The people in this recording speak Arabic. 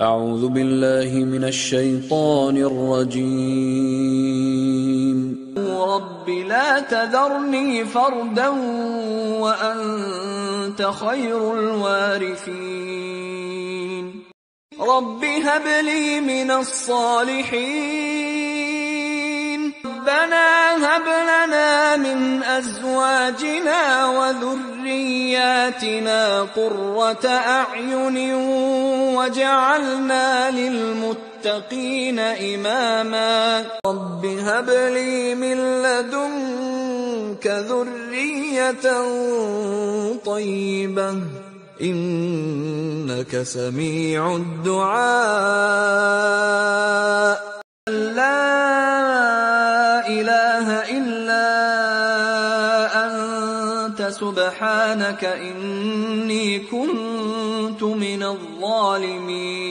أعوذ بالله من الشيطان الرجيم. رب لا تذرني فردا وأنت خير الوارثين. رب هب لي من الصالحين. ربنا هب لنا من أزواجنا وذرياتنا قرة أعين وجعلنا للمتقين إماما. رب هب لي من لدنك ذرية طيبة إنك سميع الدعاء. لا إله إلا أنت سبحانك إني كنت من الظالمين.